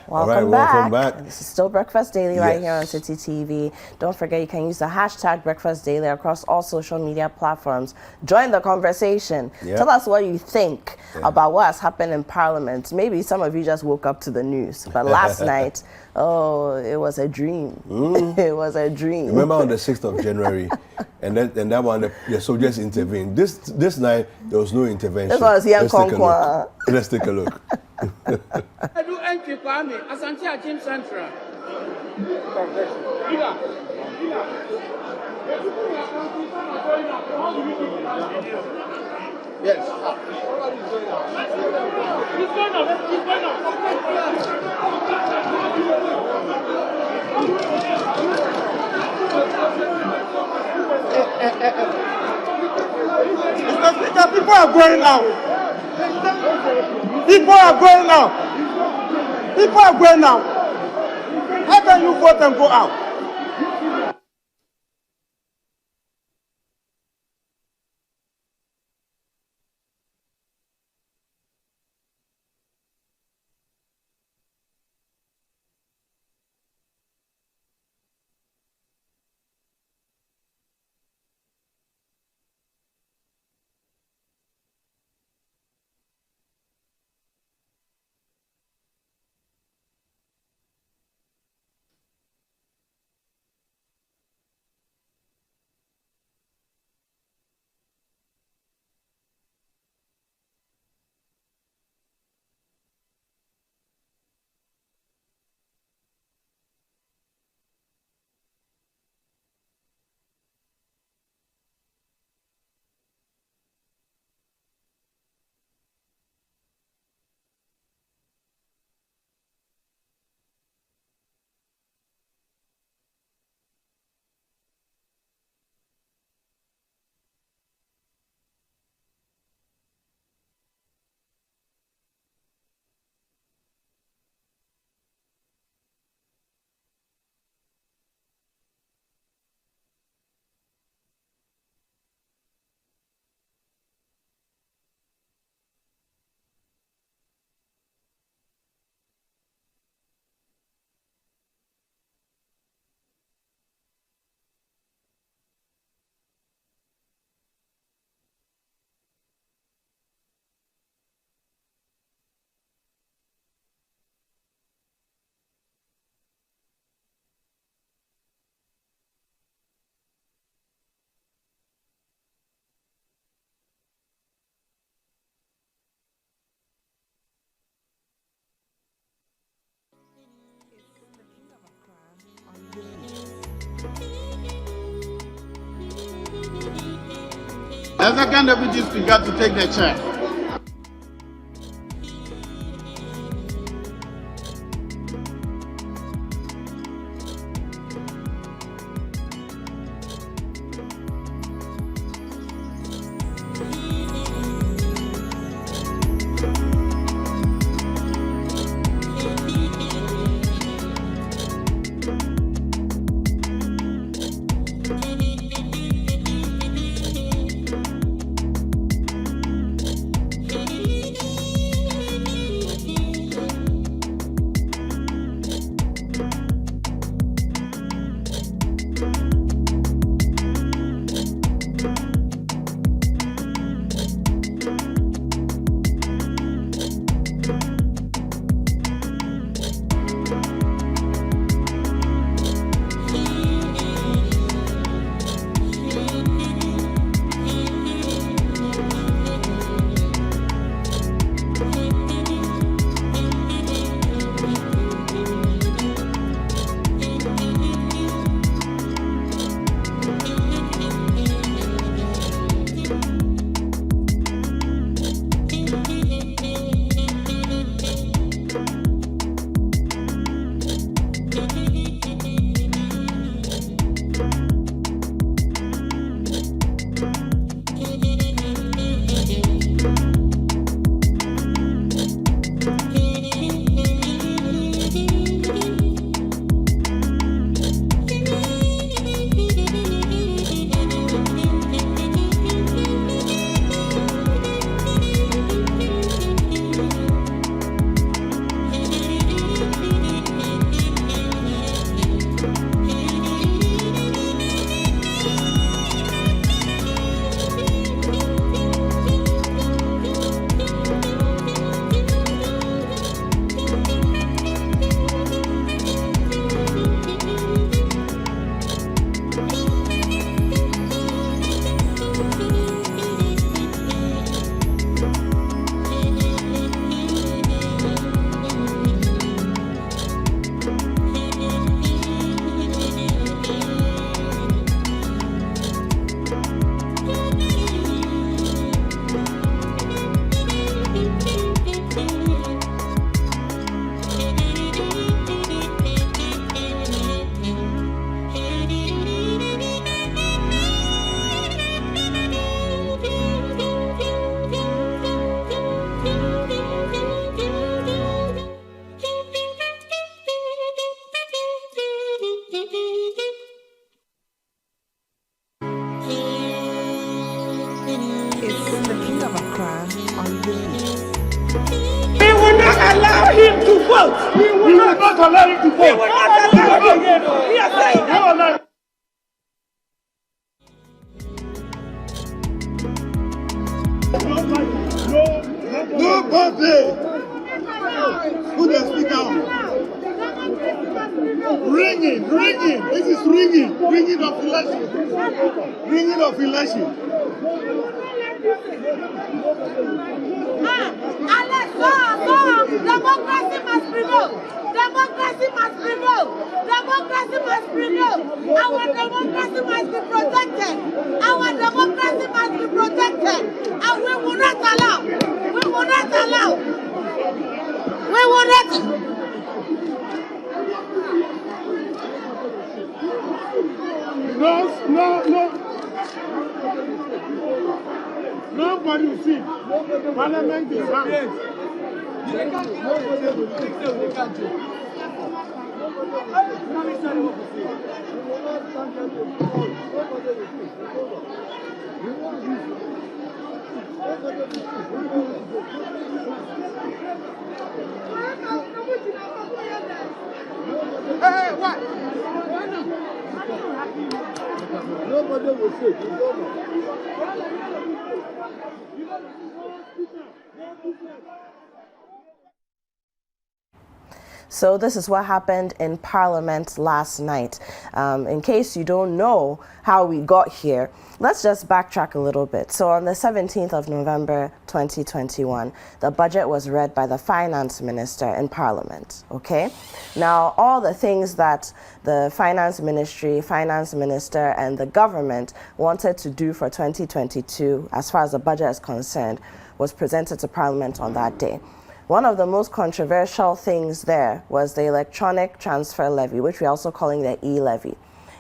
Welcome back. This is still Breakfast Daily right here on City TV. Don't forget you can use the hashtag Breakfast Daily across all social media platforms. Join the conversation. Tell us what you think about what has happened in Parliament. Maybe some of you just woke up to the news, but last night, it was a dream. It was a dream. Remember on the 6th of January, and that one, the soldiers intervened. This night, there was no intervention. This was here Konkwa. Let's take a look. I do entry Kwame, Asante Achim Central. Yes. He's going up. Mr. Speaker, people are going out. People are going out. How can you vote and go out? The second deputy speaker to take the chair. Ringing. This is ringing. Ringing of election. Ringing of election. Alex, go. Democracy must prevail. Democracy must prevail. Democracy must prevail. Our democracy must be protected. Our democracy must be protected. And we will not allow. We will not allow. We will not. No. Nobody will see. Parliament is out. Hey, what? Nobody will see. So this is what happened in Parliament last night. In case you don't know how we got here, let's just backtrack a little bit. So on the 17th of November 2021, the budget was read by the Finance Minister in Parliament, okay? Now, all the things that the Finance Ministry, Finance Minister, and the government wanted to do for 2022, as far as the budget is concerned, was presented to Parliament on that day. One of the most controversial things there was the electronic transfer levy, which we're also calling the E-levy.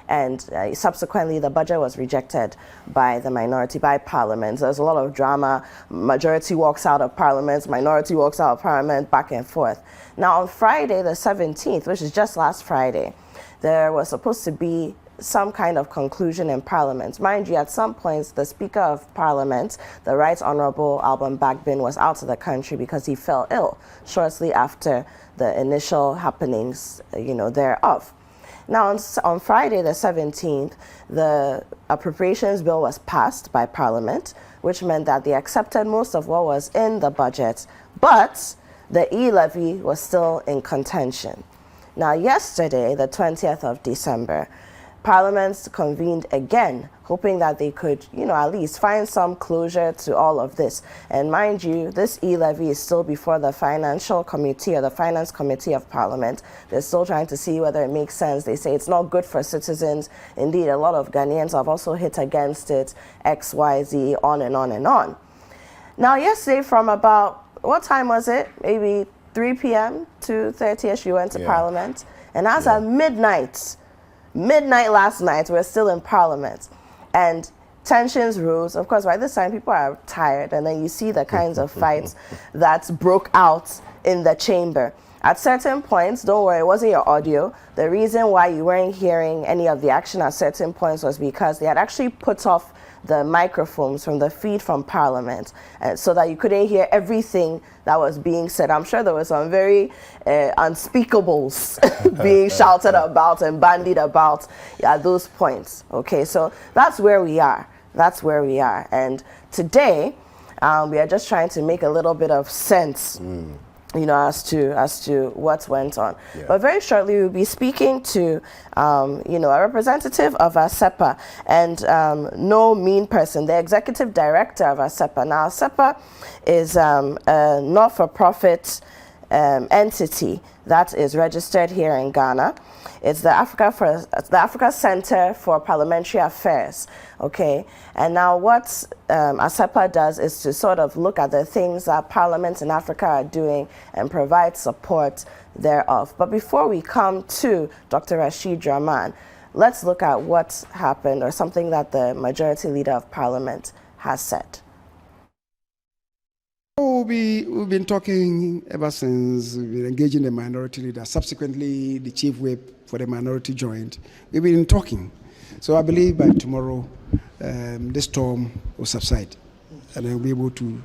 And subsequently, the budget was rejected by the minority, by Parliament. There's a lot of drama. Majority walks out of Parliament, minority walks out of Parliament, back and forth. Now, on Friday, the 17th, which is just last Friday, there was supposed to be some kind of conclusion in Parliament. Mind you, at some points, the Speaker of Parliament, the Right Honourable Alban Bagbin, was out of the country because he fell ill shortly after the initial happenings, thereof. Now, on Friday, the 17th, the appropriations bill was passed by Parliament, which meant that they accepted most of what was in the budget, but the E-levy was still in contention. Now, yesterday, the 20th of December, Parliament convened again, hoping that they could, at least find some closure to all of this. And mind you, this E-levy is still before the Financial Committee or the Finance Committee of Parliament. They're still trying to see whether it makes sense. They say it's not good for citizens. Indeed, a lot of Ghanaians have also hit against it, X, Y, Z, on and on and on. Now, yesterday from about, what time was it? Maybe 3 p.m. to 30ish, you went to Parliament. And as at midnight last night, we're still in Parliament. And tensions rose. Of course, by this time, people are tired. And then you see the kinds of fights that broke out in the chamber. At certain points, don't worry, it wasn't your audio. The reason why you weren't hearing any of the action at certain points was because they had actually put off the microphones from the feed from Parliament, so that you couldn't hear everything that was being said. I'm sure there were some very unspeakables being shouted about and bandied about at those points. Okay, so that's where we are. That's where we are. And today, we are just trying to make a little bit of sense as to what went on. Yeah. But very shortly, we'll be speaking to, a representative of ASEPA, and no mean person, the executive director of ASEPA. Now, ASEPA is a not-for-profit entity that is registered here in Ghana. It's the Africa Center for Parliamentary Affairs, okay? And now what ASEPA does is to sort of look at the things that parliaments in Africa are doing and provide support thereof. But before we come to Dr. Rashid Rahman, let's look at what happened, or something that the Majority Leader of Parliament has said. We've been talking ever since we've been engaging the Minority Leader. Subsequently, the Chief Whip for the Minority joined. We've been talking. So I believe by tomorrow, this storm will subside. And we'll be able to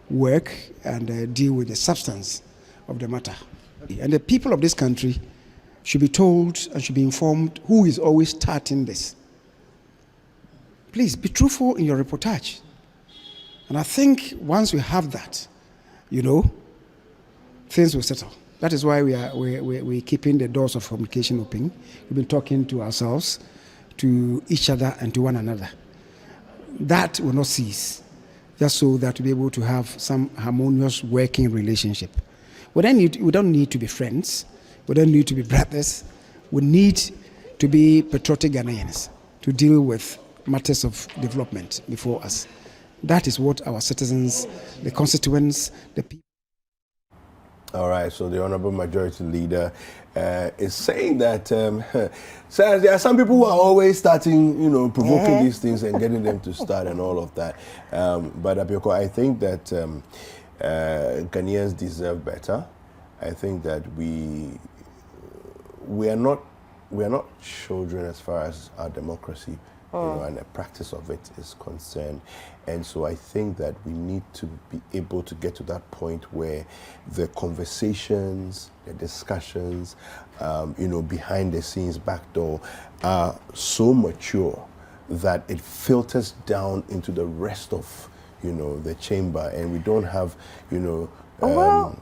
work and deal with the substance of the matter. And the people of this country should be told and should be informed who is always starting this. Please be truthful in your reportage. And I think once we have that, things will settle. That is why we're keeping the doors of communication open. We've been talking to ourselves, to each other, and to one another. That will not cease, just so that we'll be able to have some harmonious working relationship. We don't need to be friends. We don't need to be brothers. We need to be patriotic Ghanaians to deal with matters of development before us. That is what our citizens, the constituents, the people. All right, so the Honorable Majority Leader is saying that so there are some people who are always starting, provoking these things and getting them to start and all of that. But Abioko, I think that Ghanaians deserve better. I think that we are not children as far as our democracy, and the practice of it is concerned. And so I think that we need to be able to get to that point where the conversations, the discussions, behind the scenes, backdoor, are so mature that it filters down into the rest of, the chamber, and we don't have, the kind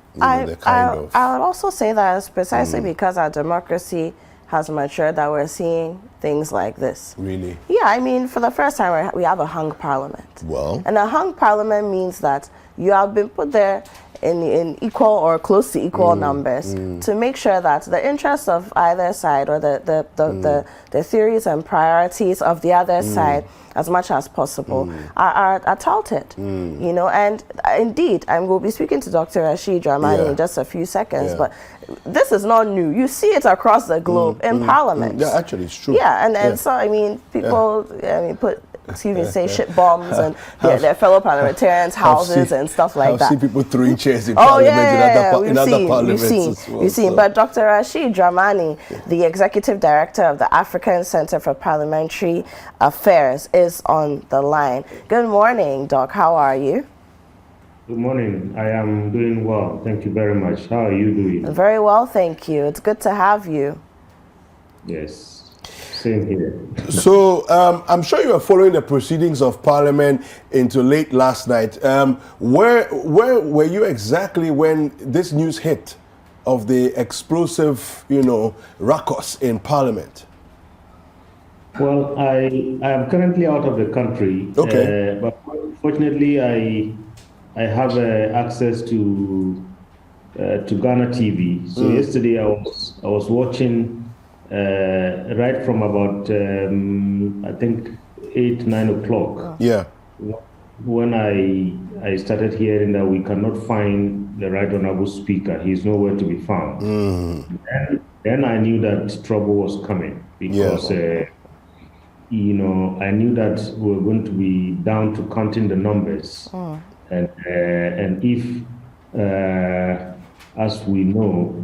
of. I would also say that it's precisely because our democracy has matured that we're seeing things like this. Really? Yeah, I mean, for the first time, we have a hung parliament. Well. And a hung parliament means that you have been put there in equal or close to equal numbers to make sure that the interests of either side or the theories and priorities of the other side, as much as possible, are touted. And indeed, we'll be speaking to Dr. Rashid Dramani in just a few seconds, but this is not new. You see it across the globe in Parliament. Yeah, actually, it's true. Yeah, and so, I mean, people, say shit bombs and their fellow parliamentarians' houses and stuff like that. I've seen people throwing chairs in Parliament, in other parliaments as well. We've seen. But Dr. Rashid Dramani, the Executive Director of the African Center for Parliamentary Affairs, is on the line. Good morning, Doc. How are you? Good morning. I am doing well. Thank you very much. How are you doing? Very well, thank you. It's good to have you. Yes. Same here. So I'm sure you are following the proceedings of Parliament into late last night. Where were you exactly when this news hit of the explosive, ruckus in Parliament? Well, I am currently out of the country. Okay. But fortunately, I have access to Ghana TV. So yesterday I was watching. Right from about, I think, 8-9 o'clock. Yeah. When I started hearing that we cannot find the Right Honorable Speaker, he's nowhere to be found. Then I knew that trouble was coming because, I knew that we were going to be down to counting the numbers. And if, as we know,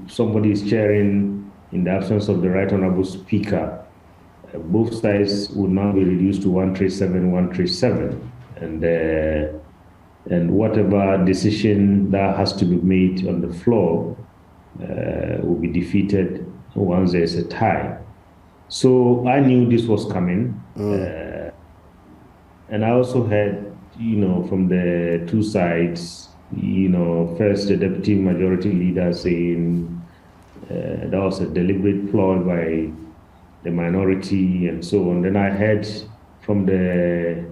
somebody is chairing in the absence of the Right Honorable Speaker, both sides would now be reduced to 137, and whatever decision that has to be made on the floor will be defeated once there's a tie. So I knew this was coming, and I also heard, from the two sides, first the Deputy Majority Leader saying that was a deliberate ploy by the minority and so on. Then I heard from the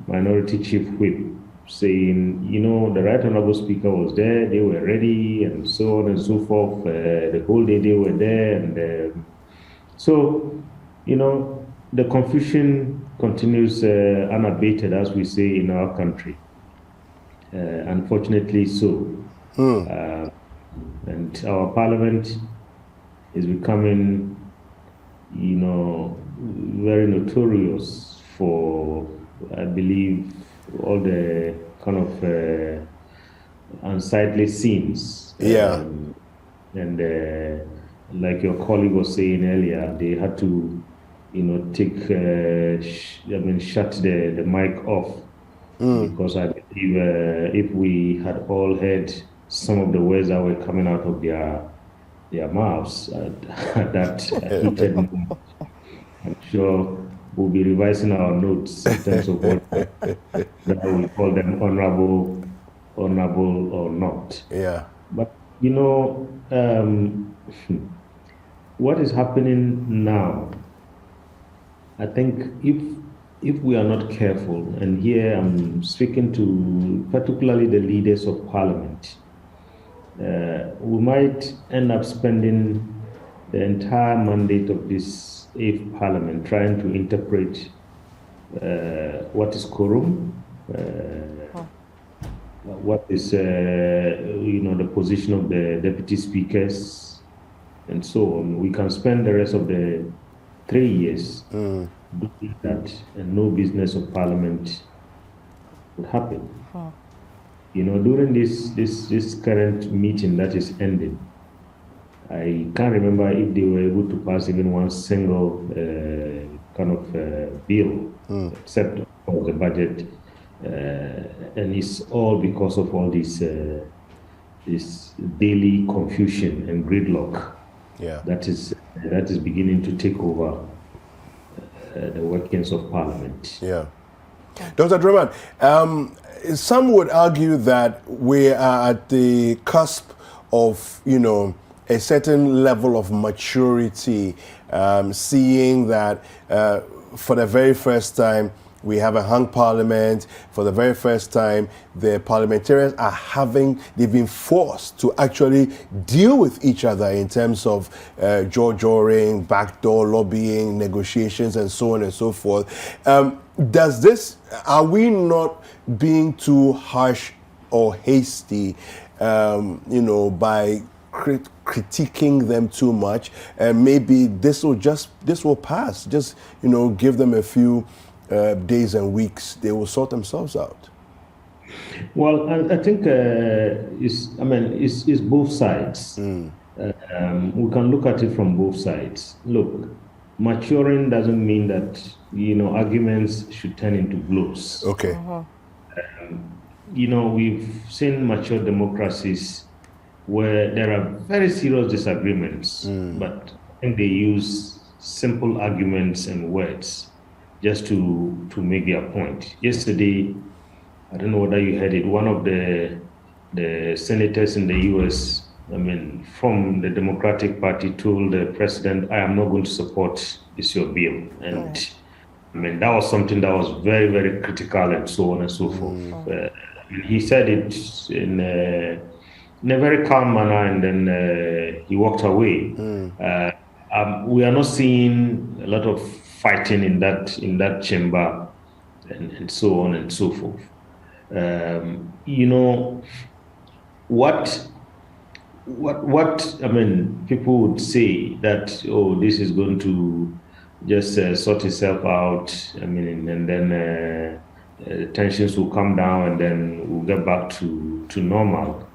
Minority Chief Whip saying, the Right Honorable Speaker was there, they were ready, and so on and so forth. The whole day they were there. And so, the confusion continues unabated, as we say in our country. Unfortunately so. And our parliament is becoming, very notorious for, I believe, all the kind of unsightly scenes. And like your colleague was saying earlier, they had to, shut the mic off. Because I believe if we had all heard some of the words that were coming out of their mouths at that heated moment, I'm sure we'll be revising our notes in terms of what we call them honorable honorable or not. Yeah. But what is happening now, I think if we are not careful, and here I'm speaking to particularly the leaders of parliament, we might end up spending the entire mandate of this 8th parliament trying to interpret what is quorum, what is the position of the deputy speakers, and so on. We can spend the rest of the 3 years doing that, and no business of parliament would happen. During this current meeting that is ending, I can't remember if they were able to pass even one single bill, except for the budget, and it's all because of all this daily confusion and gridlock. Yeah. That is beginning to take over the workings of Parliament. Yeah. Dr. Drummond, some would argue that we are at the cusp of, a certain level of maturity, seeing that for the very first time, we have a hung parliament. For the very first time, the parliamentarians they've been forced to actually deal with each other in terms of jaw-jawing, backdoor lobbying, negotiations, and so on and so forth. Are we not being too harsh or hasty, by critiquing them too much? And maybe this will pass. Just, give them a few days and weeks, they will sort themselves out. Well, I think it's both sides. We can look at it from both sides. Look, maturing doesn't mean that arguments should turn into blows. Okay. We've seen mature democracies where there are very serious disagreements, but I think they use simple arguments and words just to make their point. Yesterday, I don't know whether you heard it, one of the senators in the US, from the Democratic Party, told the president, I am not going to support your bill. And that was something that was very, very critical, and so on and so forth. He said it in a very calm manner, and then he walked away. We are not seeing a lot of fighting in that chamber, and so on and so forth. What people would say that, this is going to just sort itself out, and then tensions will come down, and then we'll get back to normal.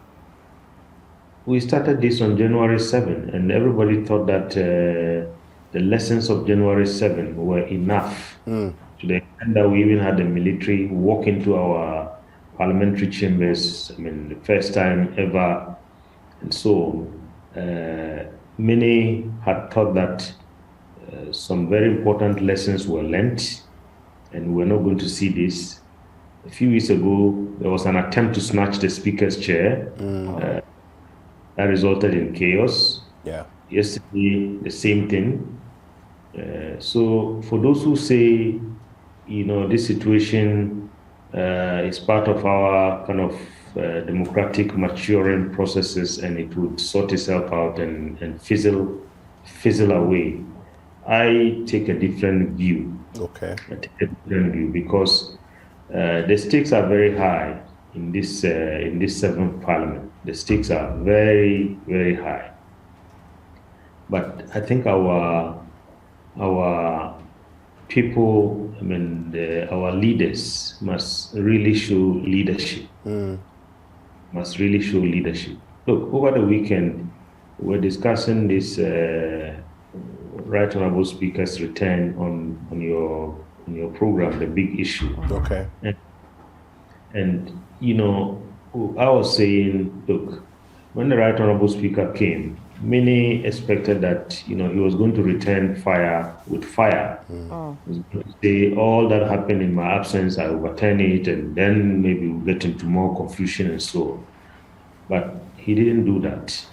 We started this on January 7, and everybody thought that the lessons of January 7 were enough, to the extent that we even had the military walk into our parliamentary chambers, the first time ever, and so many had thought that some very important lessons were learnt, and we're not going to see this. A few weeks ago, there was an attempt to snatch the speaker's chair. That resulted in chaos. Yeah. Yesterday, the same thing. So for those who say, this situation is part of our kind of democratic maturing processes, and it would sort itself out and fizzle away, I take a different view. Okay. I take a different view because the stakes are very high in this 7th Parliament. The stakes are very, very high. But I think our people, our leaders must really show leadership. Must really show leadership. Look, over the weekend, we're discussing this Right Honorable Speaker's return on your program, The Big Issue. Okay. And I was saying, look, when the Right Honorable Speaker came, many expected that, he was going to return fire with fire. He was going to say, all that happened in my absence, I overturn it, and then maybe we'll get into more confusion and so on. But he didn't do that.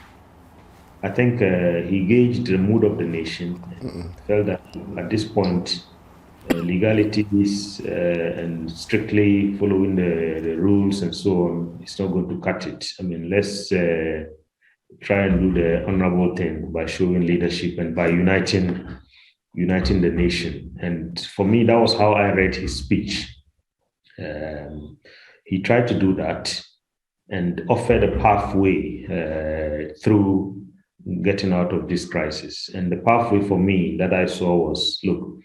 I think he gauged the mood of the nation and felt that at this point, legalities and strictly following the rules and so on, it's not going to cut it. I mean, let's try and do the honorable thing by showing leadership and by uniting the nation. And for me, that was how I read his speech. He tried to do that and offered a pathway through getting out of this crisis. And the pathway for me that I saw was, look,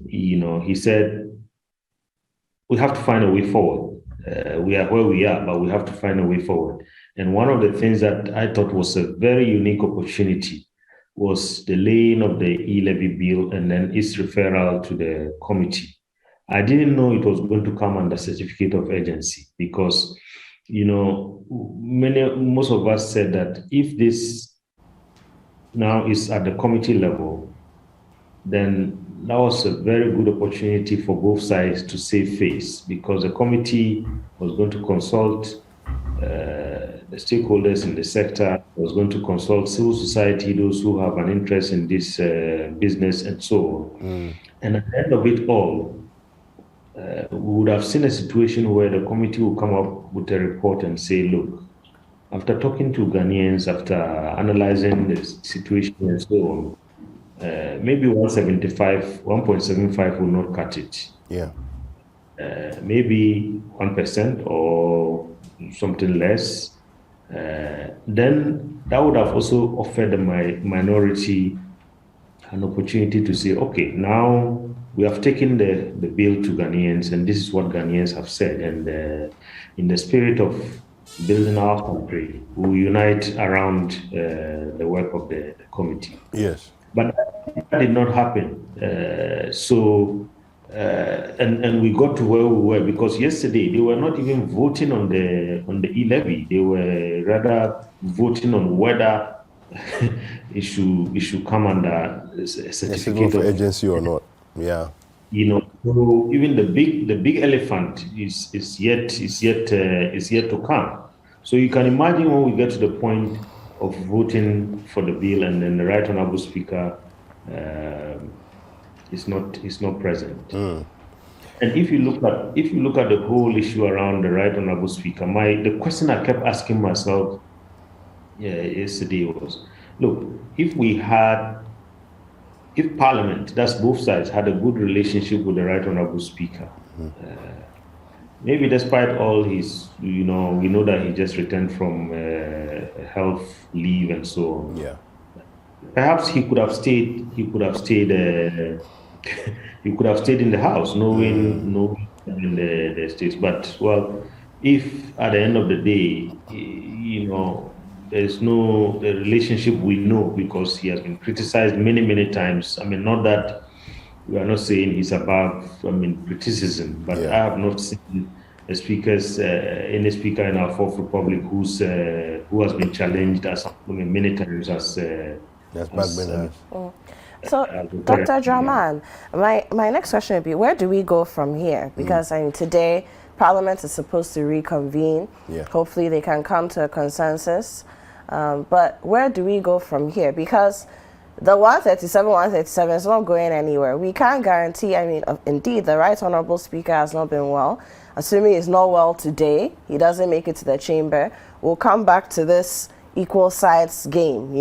he said, we have to find a way forward. We are where we are, but we have to find a way forward. And one of the things that I thought was a very unique opportunity was the laying of the E-levy bill and then its referral to the committee. I didn't know it was going to come under certificate of urgency because, most of us said that if this now is at the committee level, then that was a very good opportunity for both sides to save face because the committee was going to consult the stakeholders in the sector, was going to consult civil society, those who have an interest in this business and so on. And at the end of it all, we would have seen a situation where the committee will come up with a report and say, look, after talking to Ghanaians, after analyzing the situation and so on, maybe 1.75 will not cut it. Yeah. Maybe 1% or something less. Then that would have also offered the minority an opportunity to say, okay, now we have taken the bill to Ghanaians, and this is what Ghanaians have said. And in the spirit of building our country, we will unite around the work of the committee. Yes. But that did not happen. And we got to where we were because yesterday they were not even voting on the E-levy. They were rather voting on whether it should come under a certificate of agency or not. Yeah. So even the big elephant is yet to come. So you can imagine when we get to the point of voting for the bill and then the Right Honourable Speaker is not present. And if you look at the whole issue around the Right Honourable Speaker, the question I kept asking myself yesterday was, look, if Parliament, that's both sides, had a good relationship with the Right Honourable Speaker, maybe despite all his, we know that he just returned from health leave and so on. Yeah. Perhaps he could have stayed. He could have stayed in the house, knowing in the states. But if at the end of the day, there's no the relationship we know because he has been criticized many times. I mean, not that we are not saying he's above criticism, but I have not seen any speaker in our Fourth Republic who has been challenged as many times as. So, Dr. Draman, my next question would be, where do we go from here? Because today, Parliament is supposed to reconvene. Yeah. Hopefully they can come to a consensus. But where do we go from here? Because the 137 is not going anywhere. We can't guarantee, indeed, the Right Honourable Speaker has not been well. Assuming he's not well today, he doesn't make it to the chamber, we'll come back to this equal sides game,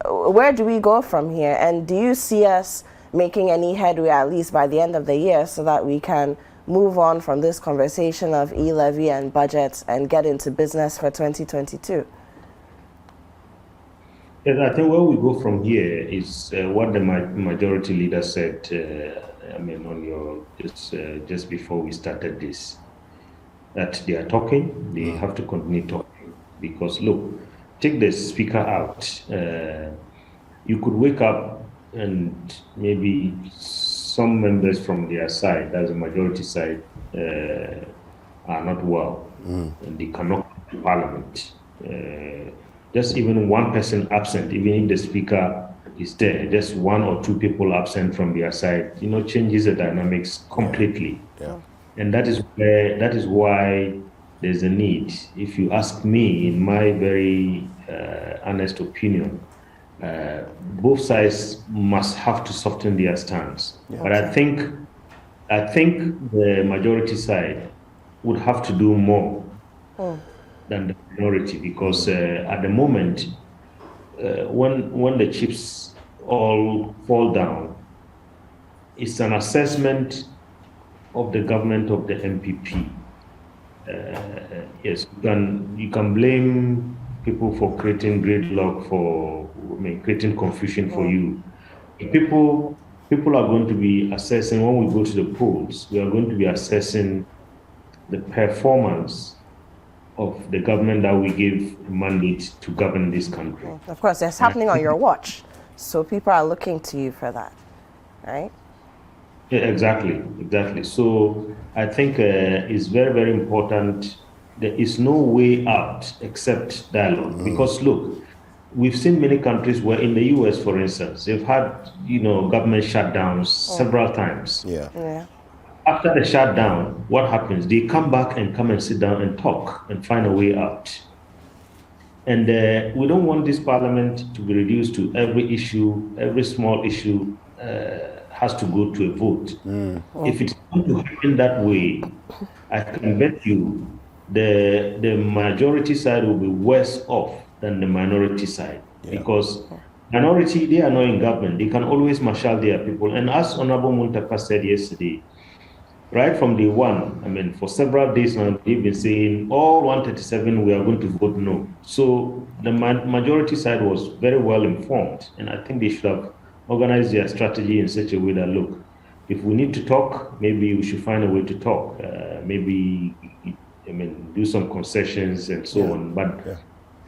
Where do we go from here? And do you see us making any headway, at least by the end of the year, so that we can move on from this conversation of E-levy and budgets and get into business for 2022? Yes, I think where we go from here is what the majority leader said, just before we started this, that they are talking, they have to continue talking. Because look, take the speaker out. You could wake up and maybe some members from their side, that's the majority side, are not well, and they cannot come to Parliament. just even one person absent, even if the speaker is there, just one or two people absent from their side, changes the dynamics completely. Yeah. And that is why there's a need. If you ask me, in my very honest opinion, both sides must have to soften their stance. Yeah. But I think the majority side would have to do more than the minority, because at the moment, when the chips all fall down, it's an assessment of the government of the MPP. Yes, you can blame people for creating gridlock, creating confusion for you. People are going to be assessing, when we go to the polls, we are going to be assessing the performance of the government that we gave a mandate to govern this country. Of course, it's happening on your watch, so people are looking to you for that, right? Yeah, exactly. So I think it's very, very important. There is no way out except dialogue. Because look, we've seen many countries where, in the US, for instance, they've had government shutdowns several times. Yeah. After the shutdown, what happens? They come back and sit down and talk and find a way out. And we don't want this parliament to be reduced to every issue, every small issue has to go to a vote. If it's going to happen that way, I can bet you the majority side will be worse off than the minority side. Because minority, they are not in government. They can always marshal their people. And as Honorable Muntaka said yesterday, right from day one, for several days now, they've been saying, all 137, we are going to vote no. So the majority side was very well informed, and I think they should have organized their strategy in such a way that, look, if we need to talk, maybe we should find a way to talk. Maybe, do some concessions and so on. But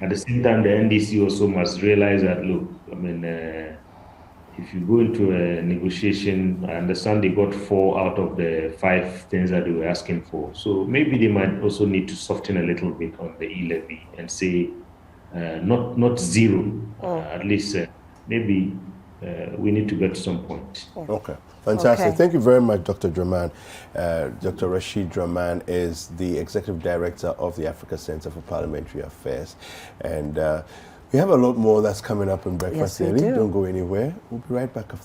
at the same time, the NDC also must realize that, look, if you go into a negotiation, I understand they got 4 out of the 5 things that they were asking for. So maybe they might also need to soften a little bit on the E-levy and say not zero, at least maybe we need to get to some point. Okay, fantastic. Okay. Thank you very much, Dr. Draman. Dr. Rashid Draman is the Executive Director of the Africa Center for Parliamentary Affairs. And we have a lot more that's coming up in Breakfast Daily. Don't go anywhere. We'll be right back after